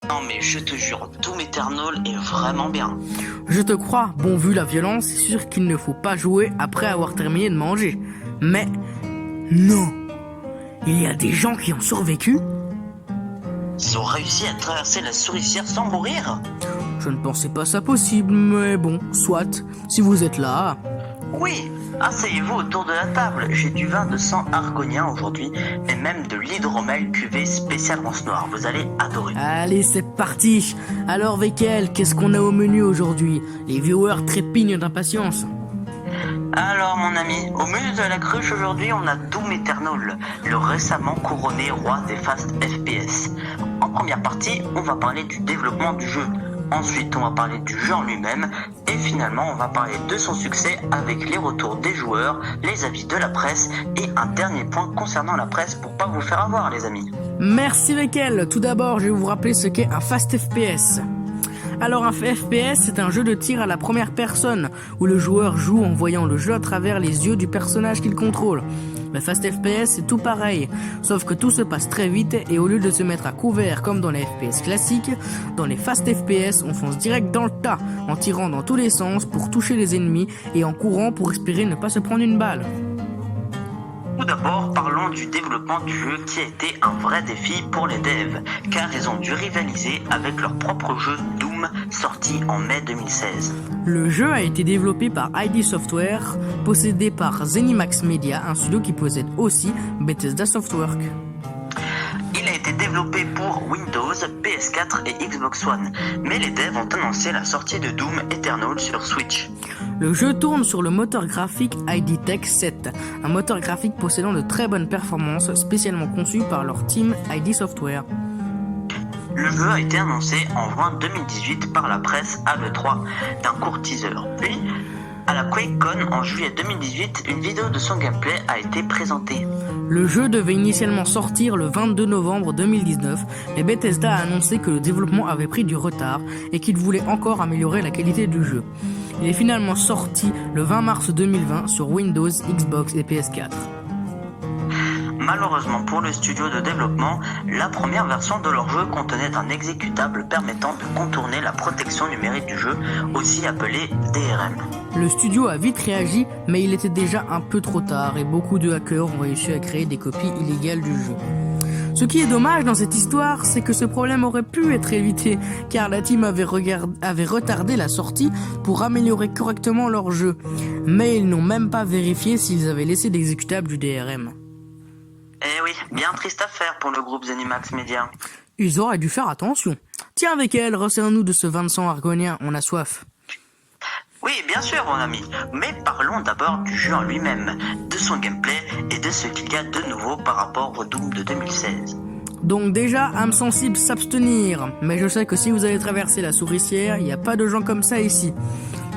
Non mais je te jure, Doom Eternal est vraiment bien. Je te crois, bon vu la violence, c'est sûr qu'il ne faut pas jouer après avoir terminé de manger. Mais non, il y a des gens qui ont survécu. Ils ont réussi à traverser la souricière sans mourir. Je ne pensais pas ça possible, mais bon, soit, si vous êtes là. Oui, asseyez-vous autour de la table. J'ai du vin de sang argonien aujourd'hui et même de l'hydromel cuvée spécial ronce noire. Vous allez adorer. Allez, c'est parti. Alors, Vekel, qu'est-ce qu'on a au menu aujourd'hui? Les viewers trépignent d'impatience. Alors mon ami, au menu de la cruche aujourd'hui, on a Doom Eternal, le récemment couronné roi des fast FPS. En première partie, on va parler du développement du jeu. Ensuite, on va parler du jeu en lui-même. Et finalement, on va parler de son succès avec les retours des joueurs, les avis de la presse et un dernier point concernant la presse pour pas vous faire avoir les amis. Merci Vekel. Tout d'abord, je vais vous rappeler ce qu'est un fast FPS. Alors un FPS, c'est un jeu de tir à la première personne, où le joueur joue en voyant le jeu à travers les yeux du personnage qu'il contrôle. Le Fast FPS, c'est tout pareil, sauf que tout se passe très vite et au lieu de se mettre à couvert comme dans les FPS classiques, dans les Fast FPS, on fonce direct dans le tas, en tirant dans tous les sens pour toucher les ennemis et en courant pour espérer ne pas se prendre une balle. Tout d'abord, parlons du développement du jeu qui a été un vrai défi pour les devs, car ils ont dû rivaliser avec leur propre jeu Doom, sorti en mai 2016. Le jeu a été développé par ID Software, possédé par ZeniMax Media, un studio qui possède aussi Bethesda Softworks. Il a été développé pour Windows, PS4 et Xbox One, mais les devs ont annoncé la sortie de Doom Eternal sur Switch. Le jeu tourne sur le moteur graphique ID Tech 7, un moteur graphique possédant de très bonnes performances, spécialement conçu par leur team ID Software. Le jeu a été annoncé en juin 2018 par la presse à l'E3 d'un court teaser. Puis, à la QuakeCon en juillet 2018, une vidéo de son gameplay a été présentée. Le jeu devait initialement sortir le 22 novembre 2019, mais Bethesda a annoncé que le développement avait pris du retard et qu'il voulait encore améliorer la qualité du jeu. Il est finalement sorti le 20 mars 2020 sur Windows, Xbox et PS4. Malheureusement pour le studio de développement, la première version de leur jeu contenait un exécutable permettant de contourner la protection numérique du jeu, aussi appelée DRM. Le studio a vite réagi, mais il était déjà un peu trop tard et beaucoup de hackers ont réussi à créer des copies illégales du jeu. Ce qui est dommage dans cette histoire, c'est que ce problème aurait pu être évité, car la team avait retardé la sortie pour améliorer correctement leur jeu. Mais ils n'ont même pas vérifié s'ils avaient laissé l'exécutable du DRM. Eh oui, bien triste affaire pour le groupe ZeniMax Media. Ils auraient dû faire attention. Tiens avec elle, resserre-nous de ce vin de sang argonien, on a soif. Oui, bien sûr mon ami, mais parlons d'abord du jeu en lui-même, de son gameplay et de ce qu'il y a de nouveau par rapport au Doom de 2016. Donc déjà, âme sensible s'abstenir. Mais je sais que si vous allez traverser la souricière, il n'y a pas de gens comme ça ici.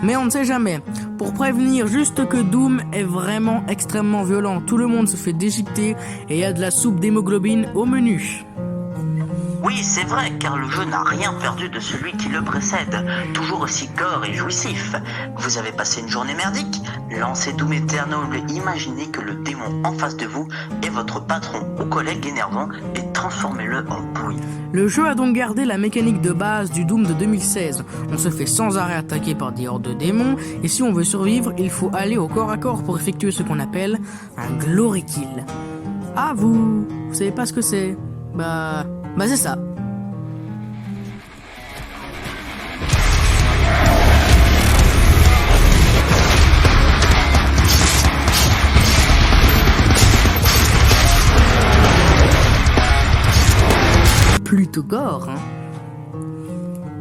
Mais on ne sait jamais. Pour prévenir juste que Doom est vraiment extrêmement violent. Tout le monde se fait déchiqueter et il y a de la soupe d'hémoglobine au menu. Oui, c'est vrai, car le jeu n'a rien perdu de celui qui le précède, toujours aussi gore et jouissif. Vous avez passé une journée merdique? Lancez Doom Eternal, imaginez que le démon en face de vous est votre patron ou collègue énervant et transformez-le en bouille. Le jeu a donc gardé la mécanique de base du Doom de 2016. On se fait sans arrêt attaquer par des hordes de démons, et si on veut survivre, il faut aller au corps à corps pour effectuer ce qu'on appelle un glory kill. Ah vous savez pas ce que c'est? Bah c'est ça. Plutôt gore, hein.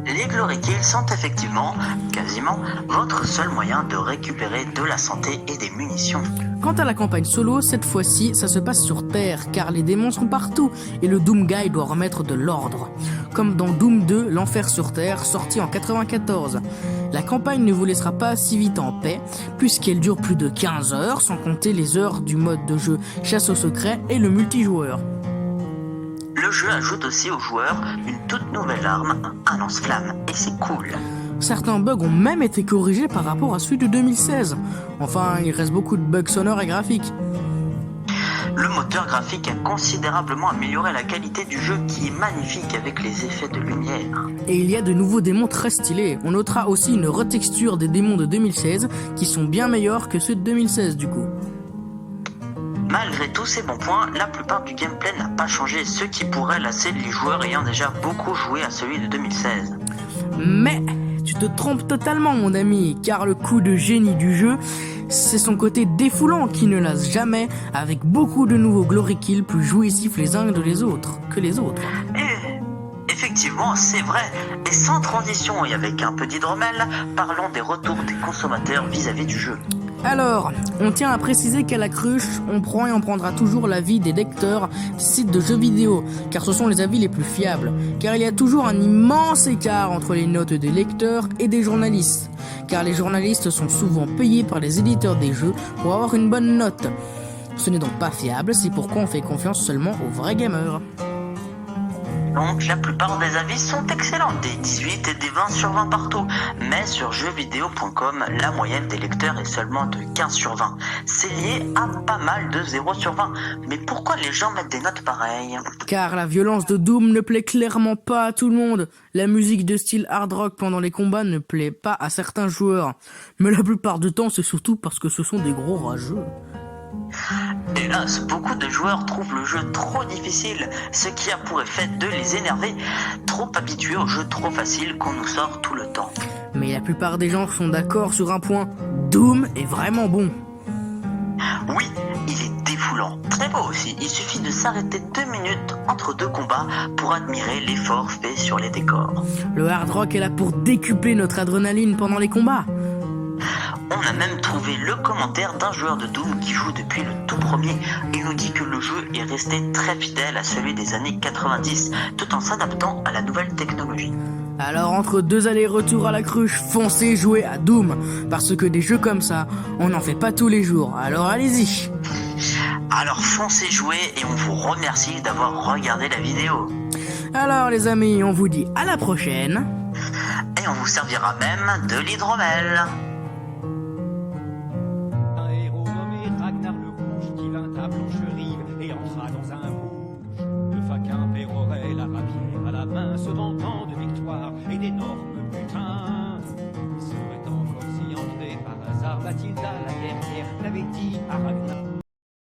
Les Glory Kills sont effectivement, quasiment, votre seul moyen de récupérer de la santé et des munitions. Quant à la campagne solo, cette fois-ci, ça se passe sur Terre, car les démons sont partout, et le Doom Guy doit remettre de l'ordre. Comme dans Doom 2, l'enfer sur Terre, sorti en 94. La campagne ne vous laissera pas si vite en paix, puisqu'elle dure plus de 15 heures, sans compter les heures du mode de jeu chasse au secret et le multijoueur. Le jeu ajoute aussi aux joueurs une toute nouvelle arme, un lance-flamme, et c'est cool. Certains bugs ont même été corrigés par rapport à celui de 2016. Enfin, il reste beaucoup de bugs sonores et graphiques. Le moteur graphique a considérablement amélioré la qualité du jeu qui est magnifique avec les effets de lumière. Et il y a de nouveaux démons très stylés. On notera aussi une retexture des démons de 2016 qui sont bien meilleurs que ceux de 2016 du coup. Malgré tous ces bons points, la plupart du gameplay n'a pas changé, ce qui pourrait lasser les joueurs ayant déjà beaucoup joué à celui de 2016. Mais tu te trompes totalement mon ami, car le coup de génie du jeu, c'est son côté défoulant qui ne lasse jamais, avec beaucoup de nouveaux glory kills plus jouissifs les uns que les autres. Et effectivement, c'est vrai. Et sans transition et avec un peu d'hydromel, parlons des retours des consommateurs vis-à-vis du jeu. Alors, on tient à préciser qu'à la cruche, on prend et on prendra toujours l'avis des lecteurs des sites de jeux vidéo, car ce sont les avis les plus fiables. Car il y a toujours un immense écart entre les notes des lecteurs et des journalistes, car les journalistes sont souvent payés par les éditeurs des jeux pour avoir une bonne note. Ce n'est donc pas fiable, c'est pourquoi on fait confiance seulement aux vrais gamers. Donc la plupart des avis sont excellents, des 18 et des 20 sur 20 partout. Mais sur jeuxvideo.com, la moyenne des lecteurs est seulement de 15 sur 20. C'est lié à pas mal de 0 sur 20. Mais pourquoi les gens mettent des notes pareilles ? Car la violence de Doom ne plaît clairement pas à tout le monde. La musique de style hard rock pendant les combats ne plaît pas à certains joueurs. Mais la plupart du temps, c'est surtout parce que ce sont des gros rageux. Hélas, beaucoup de joueurs trouvent le jeu trop difficile, ce qui a pour effet de les énerver, trop habitués aux jeux trop faciles qu'on nous sort tout le temps. Mais la plupart des gens sont d'accord sur un point, Doom est vraiment bon. Oui, il est défoulant, très beau aussi, il suffit de s'arrêter 2 minutes entre deux combats pour admirer l'effort fait sur les décors. Le hard rock est là pour décupler notre adrénaline pendant les combats. On a même trouvé le commentaire d'un joueur de Doom qui joue depuis le tout premier. Il nous dit que le jeu est resté très fidèle à celui des années 90, tout en s'adaptant à la nouvelle technologie. Alors entre deux allers-retours à la cruche, foncez jouer à Doom, parce que des jeux comme ça, on n'en fait pas tous les jours, alors allez-y. Alors foncez jouer et on vous remercie d'avoir regardé la vidéo. Alors les amis, on vous dit à la prochaine. Et on vous servira même de l'hydromel. Un héros nommé Ragnar le Rouge qui vint à Blanche-Rive et entra dans un bouge. Le faquin pérorait la rapière à la main, se vantant de victoire et d'énormes butins. Il serait encore si entré par hasard, Mathilda la guerrière l'avait dit à Ragnar.